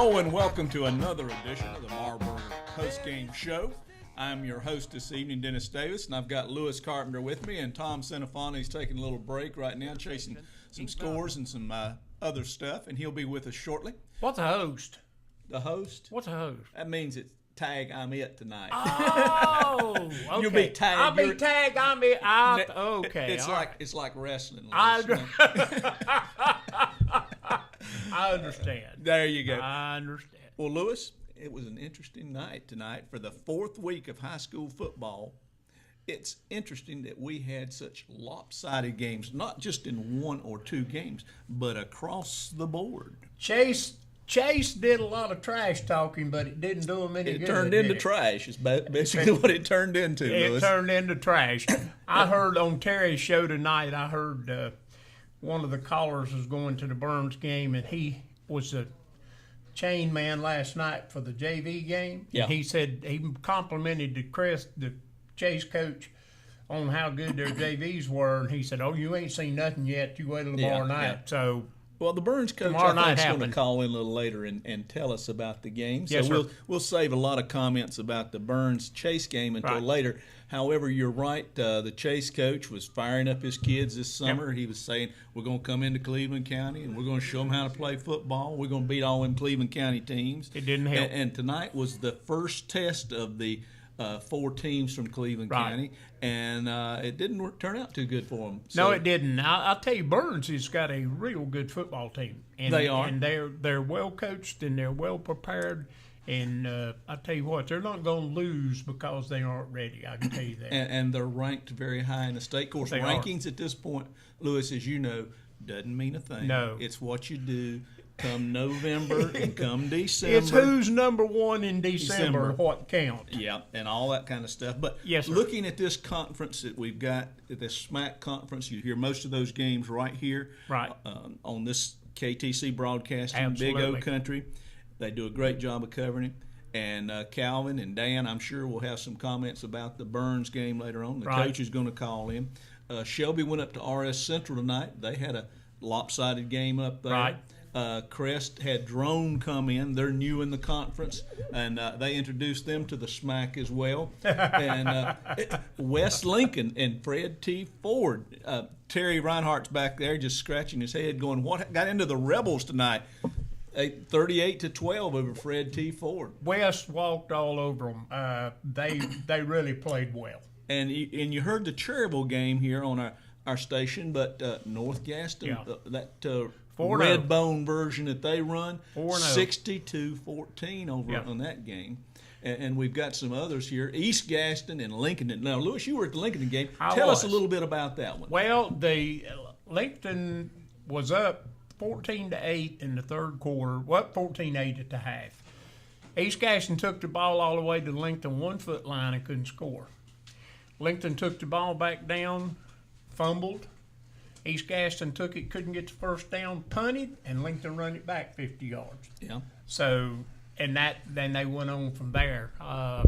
Hello and welcome to another edition of the Marburger Post Game Show. I'm your host this evening, Dennis Davis, and I've got Lewis Carpenter with me, and Tom Cinefani is taking a little break right now, chasing some scores and some other stuff, and he'll be with us shortly. What's a host? The host? What's a host? That means it's tag I'm it tonight. Oh, okay. You'll be tagged. I'll be tagged. I'm it. Okay. It's like wrestling. I understand. There you go. I understand. Well, Lewis, it was an interesting night tonight for the fourth week of high school football. It's interesting that we had such lopsided games, not just in one or two games, but across the board. Chase did a lot of trash talking, but it didn't do him any good. It turned into trash is basically what it turned into, Lewis. It turned into trash. I heard on Terry's show tonight, I heard one of the callers was going to the Burns game, and he was a chain man last night for the JV game. Yeah. And he said he complimented the Chase coach on how good their JVs were, and he said, "Oh, you ain't seen nothing yet. You wait till tomorrow night." Yeah. So. Well, the Burns coach, I think, is going to call in a little later and tell us about the game. So yes, we'll save a lot of comments about the Burns-Chase game until later. However, you're right. The Chase coach was firing up his kids this summer. Yep. He was saying, we're going to come into Cleveland County, and we're going to show them how to play football. We're going to beat all them Cleveland County teams. It didn't help. And tonight was the first test of the four teams from Cleveland County, and it didn't turn out too good for them. So, no, it didn't. I'll tell you, Burns has got a real good football team. And, they are. And they're well coached and they're well prepared. And I tell you what, they're not going to lose because they aren't ready. I can tell you that. And they're ranked very high in the state. Of course, rankings at this point, Lewis, as you know, doesn't mean a thing. No. It's what you do come November and come December. It's who's number one in December. What counts. Yeah, and all that kind of stuff. But yes, looking at this conference that we've got, this SMAC conference, you hear most of those games right here on this KTC broadcast in Big O Country. They do a great job of covering it. And Calvin and Dan, I'm sure, will have some comments about the Burns game later on. The coach is going to call in. Shelby went up to RS Central tonight. They had a lopsided game up there. Right. Crest had Drone come in. They're new in the conference, and they introduced them to the SMAC as well. And West Lincoln and Fred T. Ford. Terry Reinhardt's back there just scratching his head going, what got into the Rebels tonight? 38-12 over Fred T. Ford. West walked all over them. They really played well. And you heard the Cherryville game here on our station, but North Gaston, that Redbone version that they run, 62-14 over on that game. And we've got some others here, East Gaston and Lincoln. Now, Lewis, you were at the Lincoln game. Tell us a little bit about that one. Well, the Lincoln was up 14-8 in the third quarter. 14-8 at the half. East Gaston took the ball all the way to the Lincoln 1 foot line and couldn't score. Lincoln took the ball back down, fumbled. East Gaston took it, couldn't get the first down, punted, and Lincoln run it back 50 yards. Yeah. So, then they went on from there. I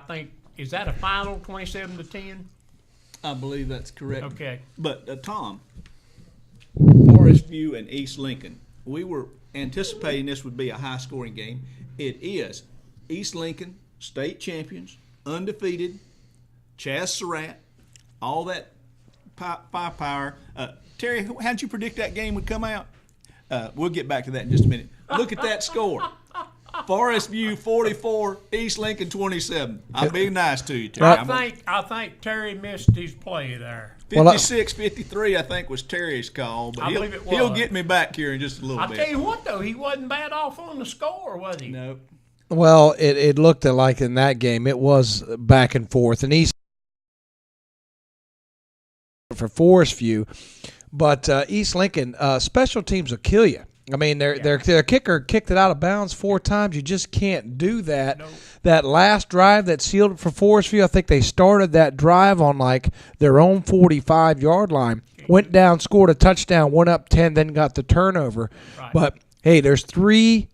think, is that a final 27-10? I believe that's correct. Okay. But, Tom, Forest View and East Lincoln, we were anticipating this would be a high-scoring game. It is. East Lincoln, state champions, undefeated, Chaz Surratt, all that firepower. Terry, how did you predict that game would come out? We'll get back to that in just a minute. Look at that score. Forest View 44, East Lincoln 27. I'm being nice to you, Terry. I think Terry missed his play there. 56-53, I think, was Terry's call, but he'll get me back here in just a little bit. I'll tell you what, though, he wasn't bad off on the score, was he? Nope. Well, it looked like in that game it was back and forth, and East for Forest View, but East Lincoln special teams will kill you. I mean, their kicker kicked it out of bounds 4 times. You just can't do that. Nope. That last drive that sealed it for Forest View, I think they started that drive on like their own 45-yard line. Went down, scored a touchdown, went up 10, then got the turnover. Right. But, hey, there's 3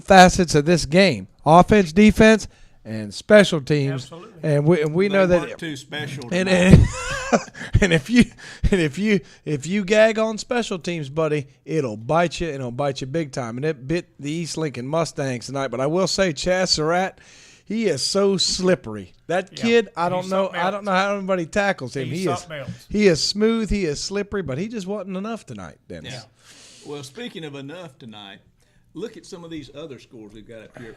facets of this game: offense, defense, and special teams. Absolutely. And we know They that weren't too special. and tonight. and if you gag on special teams, buddy, it'll bite you, and it'll bite you big time. And it bit the East Lincoln Mustangs tonight. But I will say, Chaz Surratt, he is so slippery. That Yeah. kid, I don't He's know something else. how anybody tackles him. He's something else. He is smooth, he is slippery, but he just wasn't enough tonight, Dennis. Yeah. Well, speaking of enough tonight, look at some of these other scores we've got up here.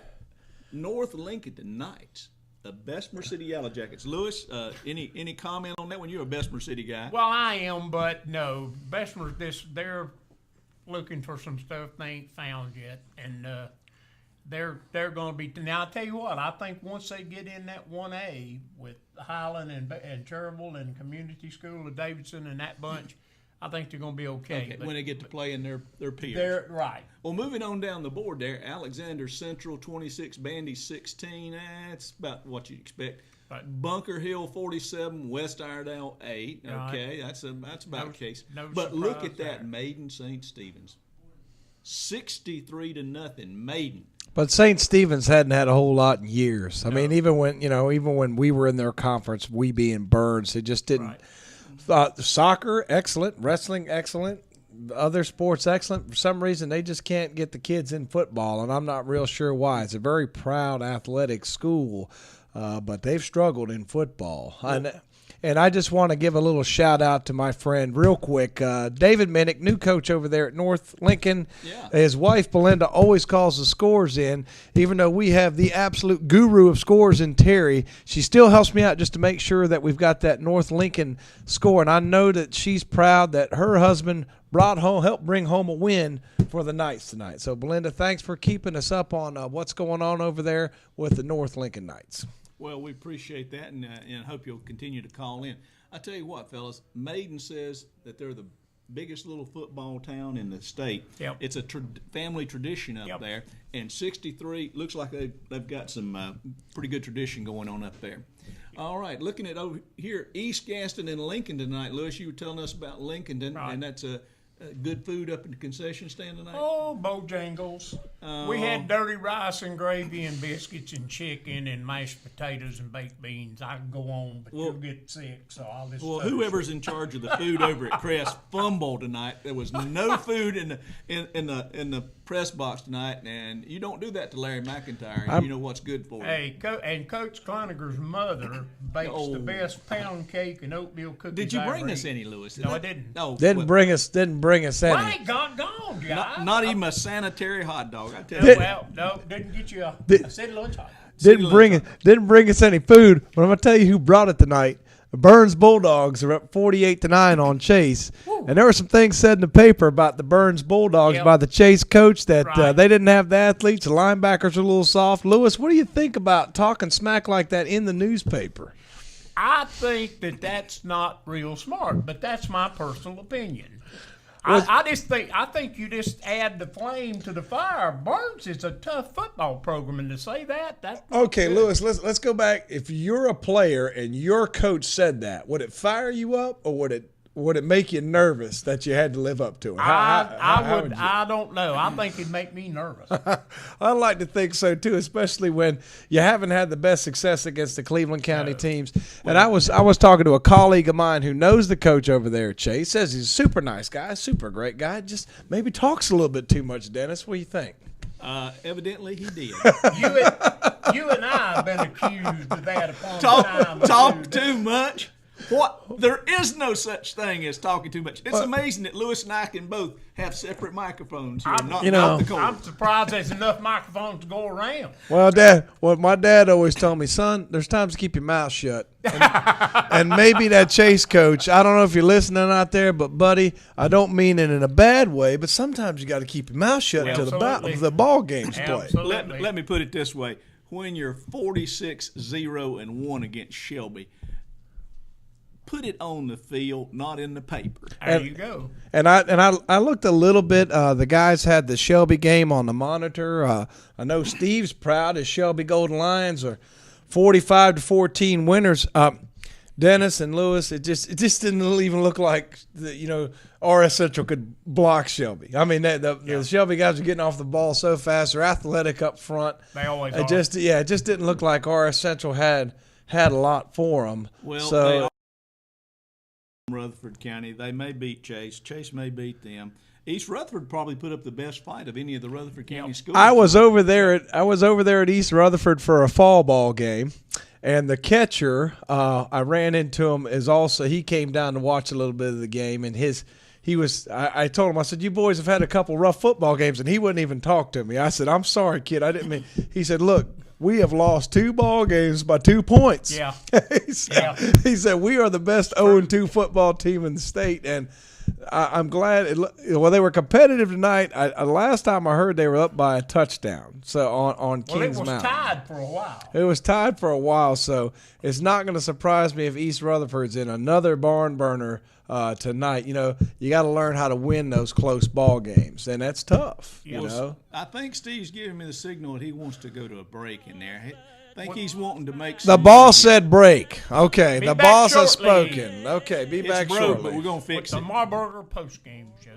North Lincoln Knights, the Bessemer City Yellow Jackets. Lewis, any comment on that one? You're a Bessemer City guy. Well, I am, but no. Bessemer, they're looking for some stuff they ain't found yet, and they're going to be. Now, I'll tell you what. I think once they get in that 1A with Highland and Cherville and Community School of Davidson and that bunch, I think they're going to be okay. Okay, But when they get to play in their peers. they're right. Well, moving on down the board there, Alexander Central 26, Bandy 16. That's about what you'd expect. Right. Bunker Hill 47, West Iredale 8. Right. Okay, that's about No- the case. no But look surprise at that, there. Maiden St. Stephen's, 63-0. Maiden. But St. Stephen's hadn't had a whole lot in years. I mean, even when we were in their conference, we being Burns, it just didn't. Soccer, excellent. Wrestling, excellent. Other sports, excellent. For some reason, they just can't get the kids in football, and I'm not real sure why. It's a very proud athletic school, but they've struggled in football. And I just want to give a little shout out to my friend real quick. David Minnick, new coach over there at North Lincoln. Yeah. His wife, Belinda, always calls the scores in. Even though we have the absolute guru of scores in Terry, she still helps me out just to make sure that we've got that North Lincoln score. And I know that she's proud that her husband helped bring home a win for the Knights tonight. So, Belinda, thanks for keeping us up on what's going on over there with the North Lincoln Knights. Well, we appreciate that, and hope you'll continue to call in. I tell you what, fellas, Maiden says that they're the biggest little football town in the state. Yep. It's a family tradition up Yep. there, and 63 looks like they've got some pretty good tradition going on up there. All right, looking at over here, East Gaston and Lincoln tonight. Lewis, you were telling us about Lincoln, Right. and that's good food up in the concession stand tonight. Oh, Bojangles. We had dirty rice and gravy and biscuits and chicken and mashed potatoes and baked beans. I can go on, but you'll get sick, so I'll just. Well, whoever's in charge of the food over at Crest fumbled tonight. There was no food in the press box tonight, and you don't do that to Larry McIntyre. You know what's good for him. Hey, and Coach Cloninger mother bakes the best pound cake and oatmeal cookies. Did you I bring ever us eat. any, Lewis? No, I didn't. No, Didn't bring us any. I ain't gone, guys. not even a sanitary hot dog. I tell you. Well, no, didn't get you a city lunch hot. Didn't bring us any food. But I'm gonna tell you who brought it tonight. The Burns Bulldogs are up 48-9 on Chase, and there were some things said in the paper about the Burns Bulldogs Yep. by the Chase coach that Right. they didn't have the athletes. The linebackers are a little soft. Lewis, what do you think about talking smack like that in the newspaper? I think that's not real smart, but that's my personal opinion. I think you just add the flame to the fire. Burns is a tough football program, and to say that's not Okay, good. Lewis, let's go back. If you're a player and your coach said that, would it fire you up or would it make you nervous that you had to live up to it? How would you? I don't know. I think it'd make me nervous. I like to think so too, especially when you haven't had the best success against the Cleveland County teams. And I was talking to a colleague of mine who knows the coach over there at Chase. Says he's a super nice guy, super great guy. Just maybe talks a little bit too much. Dennis, what do you think? Evidently, he did. You and I have been accused of that upon time. Talk too much. What? There is no such thing as talking too much. It's amazing that Lewis and I can both have separate microphones here, not the cord. I'm surprised there's enough microphones to go around. Well, my dad always told me, son, there's times to keep your mouth shut. And maybe that Chase coach, I don't know if you're listening out there, but buddy, I don't mean it in a bad way, but sometimes you got to keep your mouth shut until the ball game's played. Absolutely. Let me put it this way: when you're 46-0-1 against Shelby, put it on the field, not in the paper. There you go. And I looked a little bit. The guys had the Shelby game on the monitor. I know Steve's proud. His Shelby Golden Lions are 45-14 winners. Dennis and Lewis, it just didn't even look like RS Central could block Shelby. I mean, the Shelby guys are getting off the ball so fast. They're athletic up front. They always are. It just didn't look like RS Central had a lot for them. Well, so they are Rutherford County. They may beat Chase. Chase may beat them. East Rutherford probably put up the best fight of any of the Rutherford County schools. I was over there at East Rutherford for a fall ball game. And the catcher, I ran into him, he came down to watch a little bit of the game, and I told him, I said, you boys have had a couple rough football games, and he wouldn't even talk to me. I said, I'm sorry, kid, I didn't mean. He said, look, we have lost 2 ball games by 2 points. Yeah. He said, we are the best 0-2 football team in the state, and I'm glad. They were competitive tonight. Last time I heard they were up by a touchdown. So on Kings Mountain. It was tied for a while. It was tied for a while. So it's not going to surprise me if East Rutherford's in another barn burner tonight. You got to learn how to win those close ball games, and that's tough. I think Steve's giving me the signal that he wants to go to a break in there. I think he's wanting to make the boss said break. Okay, the boss has shortly. spoken. Okay, be It's back broke, shortly. but we're going to fix The it. Marburger postgame show.